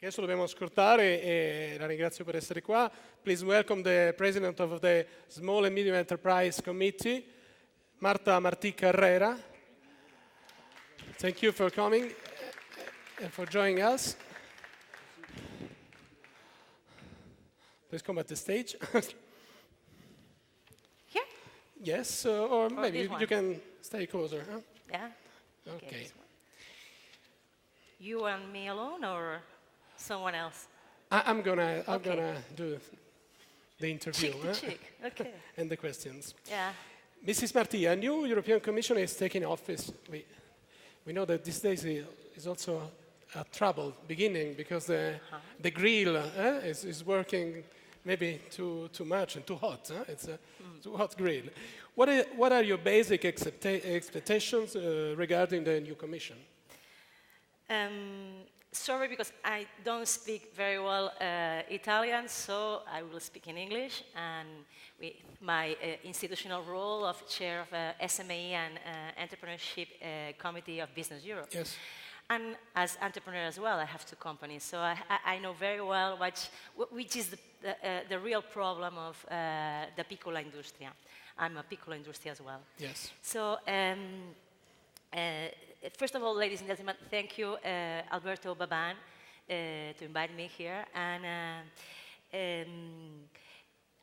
Adesso dobbiamo ascoltare e la ringrazio per essere qua. Please welcome the President of the Small and Medium Enterprise Committee, Marta Martì Carrera. Thank you for coming and for joining us. Please come at the stage. Here? Yes, or maybe you can stay closer. Huh? Yeah? Okay. You and me alone or someone else? I'm gonna do the interview. Cheek to cheek. Okay. And the questions. Yeah. Mrs. Martì, a new European Commission is taking office. We know that these days is also a trouble beginning because the grill is working maybe too much and too hot. It's a too hot grill. What are your basic expectations regarding the new Commission? Sorry, because I don't speak very well Italian, so I will speak in English. And with my institutional role of chair of SME and Entrepreneurship Committee of Business Europe. Yes. And as entrepreneur as well, I have two companies, so I know very well which is the real problem of the Piccola Industria. I'm a Piccola Industria as well. Yes. So, first of all, ladies and gentlemen, thank you, Alberto Baban, to invite me here, and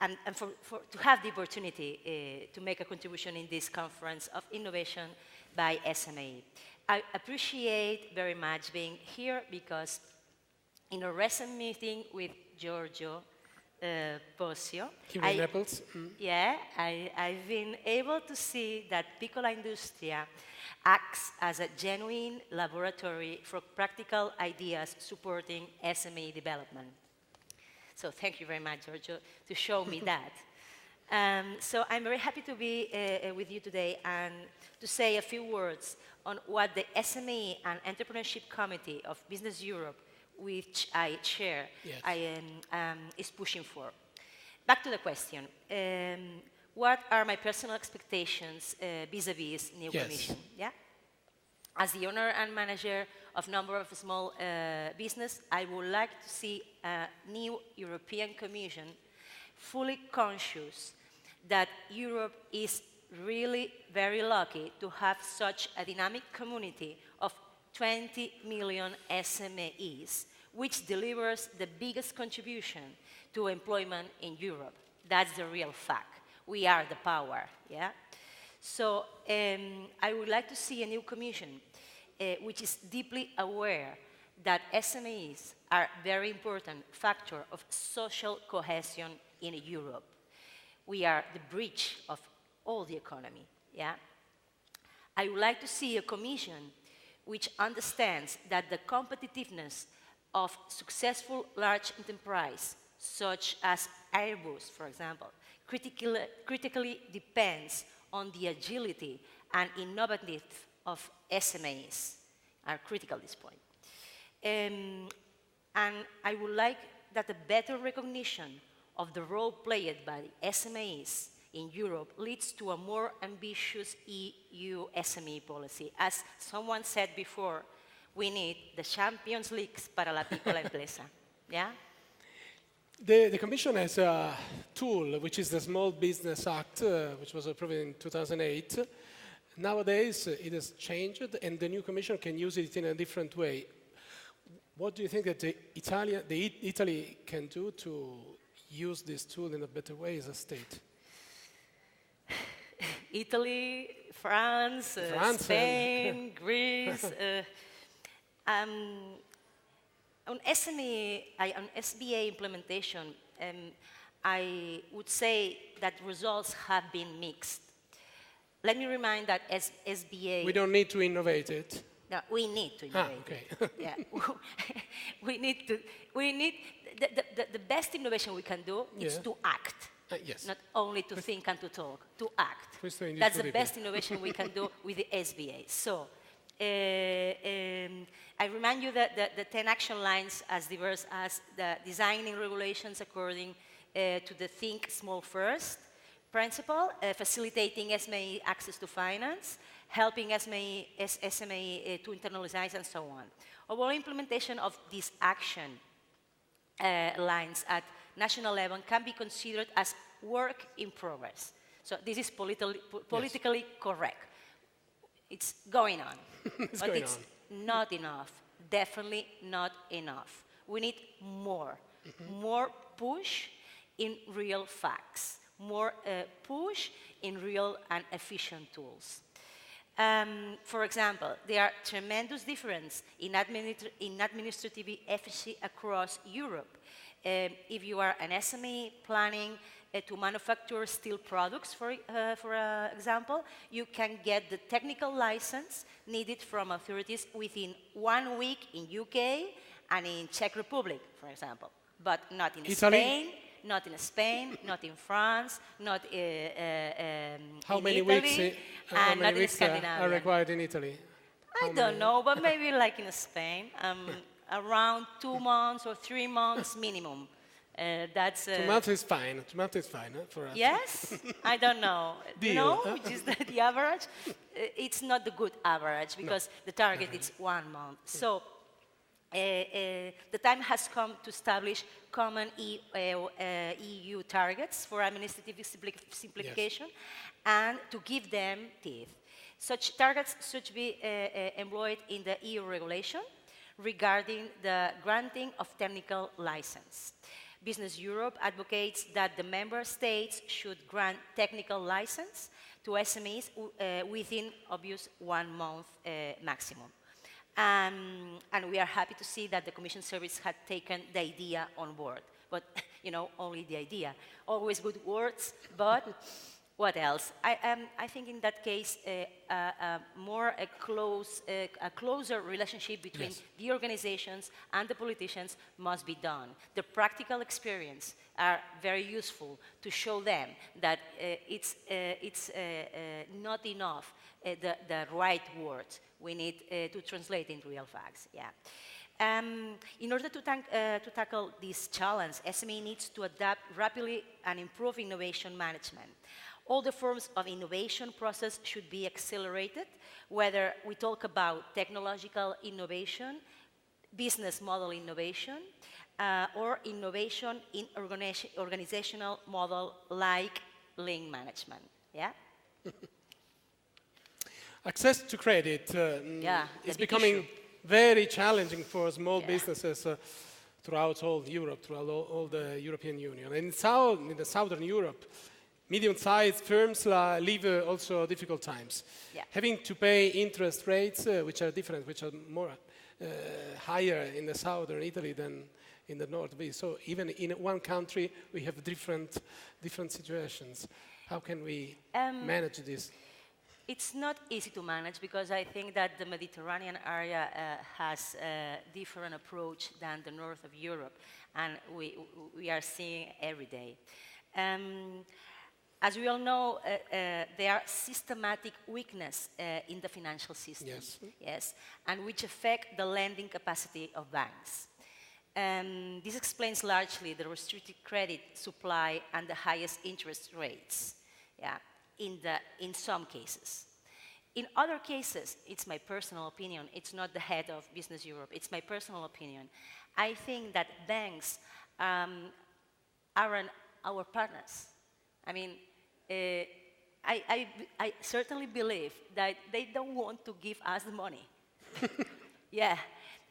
to have the opportunity to make a contribution in this conference of innovation by SME. I appreciate very much being here because in a recent meeting with Giorgio Posio, Here in Naples? Yeah, I've been able to see that Piccola Industria acts as a genuine laboratory for practical ideas supporting SME development. So thank you very much, Giorgio, to show me that. So I'm very happy to be with you today and to say a few words on what the SME and Entrepreneurship Committee of Business Europe, which I chair, yes, is pushing for. Back to the question. What are my personal expectations vis-a-vis new yes, Commission? Yeah? As the owner and manager of a number of small business, I would like to see a new European Commission fully conscious that Europe is really very lucky to have such a dynamic community of 20 million SMEs, which delivers the biggest contribution to employment in Europe. That's the real fact. We are the power, yeah? So I would like to see a new Commission which is deeply aware that SMEs are a very important factor of social cohesion in Europe. We are the bridge of all the economy, yeah? I would like to see a Commission which understands that the competitiveness of successful large enterprise, such as Airbus, for example, critically depends on the agility and innovativeness of SMEs, are critical at this point. And I would like that a better recognition of the role played by SMEs in Europe leads to a more ambitious EU SME policy. As someone said before, we need the Champions Leagues para la piccola empresa. Yeah? The Commission has a tool, which is the Small Business Act, which was approved in 2008. Nowadays, it has changed, and the new Commission can use it in a different way. What do you think that Italy can do to use this tool in a better way as a state? Italy, France, Spain, Greece. On SME, on SBA implementation, I would say that results have been mixed. Let me remind that as SBA... We don't need to innovate it. No, we need to innovate. Okay. Yeah, the best innovation we can do is to act. Yes. Not only to think and to talk, to act. That's the best innovation we can do with the SBA. So, I remind you that the 10 action lines as diverse as the designing regulations according to the Think Small First principle, facilitating SME access to finance, helping SME to internalize and so on. Overall implementation of these action lines at national level can be considered as work in progress. So this is politically correct. It's going on, but it's not enough, definitely not enough. We need more, more push in real facts, more push in real and efficient tools. For example, there are tremendous differences in administrative efficiency across Europe. If you are an SME planning to manufacture steel products, for example, you can get the technical license needed from authorities within 1 week in UK and in Czech Republic, for example, but not in Spain. Not in Spain, not in France, not how in many Italy, weeks, and not in Scandinavia. are required in Italy? I don't know, but maybe like in Spain, around 2 months or 3 months minimum. That's 2 months is fine. 2 months is fine for us. Yes, I don't know. Deal, No, huh? which is the average. It's not the good average because the target is 1 month. So the time has come to establish common EU targets for administrative simplification and to give them teeth. Such targets should be employed in the EU regulation regarding the granting of technical license. Business Europe advocates that the member states should grant technical license to SMEs within obvious 1 month maximum. And we are happy to see that the Commission service had taken the idea on board. But, you know, only the idea. Always good words, but what else? I think in that case, a closer relationship between the organizations and the politicians must be done. The practical experience are very useful to show them that it's not enough the right words. We need to translate into real facts. Yeah. In order to tackle this challenge, SME needs to adapt rapidly and improve innovation management. All the forms of innovation process should be accelerated, whether we talk about technological innovation, business model innovation, or innovation in organizational model like lean management. Yeah? Access to credit is becoming very challenging for small businesses throughout all Europe, throughout all the European Union. And in the Southern Europe, medium-sized firms live also difficult times, having to pay interest rates which are different, which are more higher in the southern Italy than in the north. So even in one country, we have different situations. How can we manage this? It's not easy to manage because I think that the Mediterranean area has a different approach than the north of Europe, and we are seeing every day. As we all know, there are systematic weakness in the financial system, and which affect the lending capacity of banks. This explains largely the restricted credit supply and the highest interest rates, in some cases. In other cases, it's my personal opinion, it's not the head of Business Europe, it's my personal opinion. I think that banks aren't our partners. I mean, I certainly believe that they don't want to give us the money.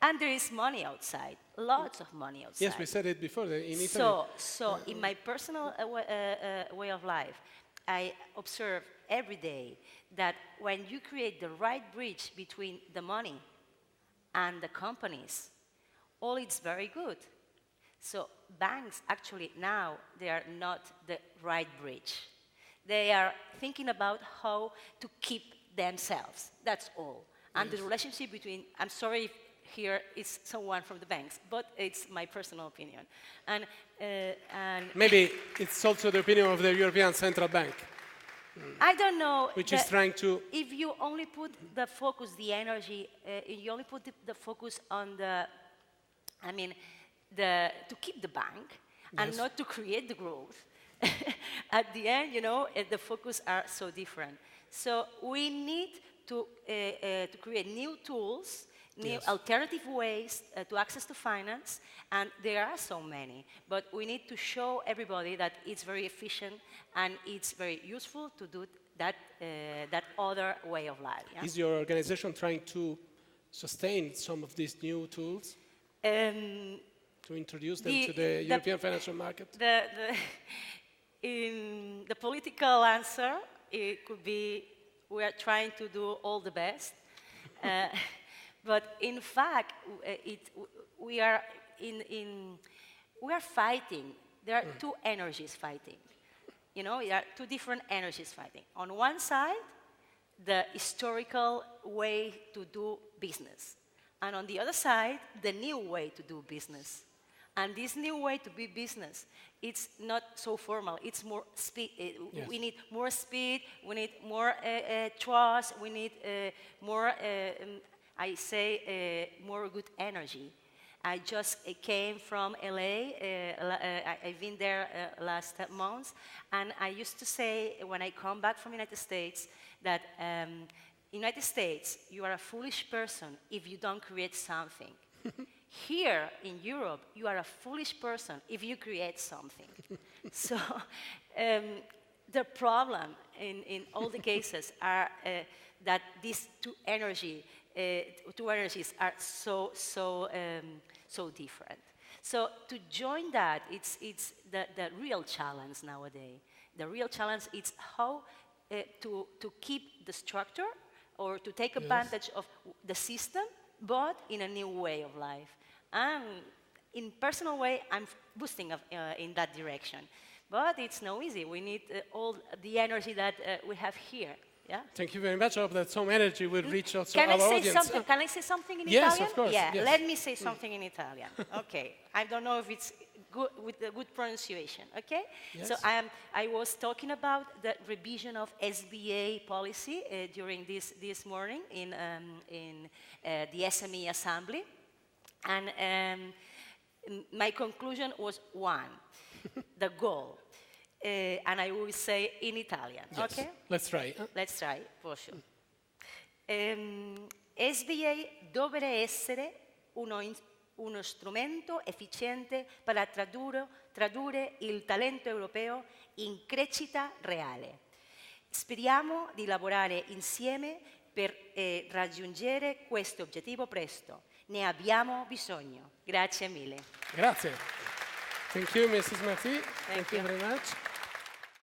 And there is money outside, lots of money outside. Yes, we said it before in Italy. So in my personal way of life, I observe every day that when you create the right bridge between the money and the companies, all is very good. So banks actually now, they are not the right bridge. They are thinking about how to keep themselves, that's all. And the relationship between, I'm sorry if here is someone from the banks, but it's my personal opinion. And maybe it's also the opinion of the European Central Bank. I don't know. Which is trying to... If you only put the focus, the energy, you only put the focus on the, to keep the bank and not to create the growth, at the end, you know, the focus are so different. So we need to create new tools, new alternative ways to access to finance, and there are so many. But we need to show everybody that it's very efficient and it's very useful to do that other way of life. Yeah? Is your organization trying to sustain some of these new tools? To introduce them to the European financial market? The political answer, it could be we are trying to do all the best. But in fact, we are fighting. There are two energies fighting. You know, there are two different energies fighting. On one side, the historical way to do business. And on the other side, the new way to do business. And this new way to do business, it's not so formal. It's more speed. We need more speed. We need more trust. We need more, more good energy. I just came from LA. I've been there last month. And I used to say, when I come back from the United States, that United States, you are a foolish person if you don't create something. Here in Europe, you are a foolish person if you create something. So the problem in all the cases are that these two energies are so different. So to join that, it's the real challenge nowadays. The real challenge is how to keep the structure or to take advantage of the system, but in a new way of life. And in personal way, I'm boosting in that direction. But it's no easy. We need all the energy that we have here. Yeah? Thank you very much. I hope that some energy will reach also our audience. Can I say something in Yes, Italian? of course. Yeah, yes. let me say something in Italian. Okay. I don't know if it's good with the good pronunciation. Okay. Yes. So I was talking about the revision of SBA policy during this morning in the SME Assembly, and my conclusion was one: the goal. And I will say in Italian, Yes. okay? Let's try. Let's try, for sure. SBA dovrebbe essere uno strumento efficiente per tradurre il talento europeo in crescita reale. Speriamo di lavorare insieme per raggiungere questo obiettivo presto. Ne abbiamo bisogno. Grazie mille. Grazie. Thank you, Mrs. Martì. Thank you you. very much.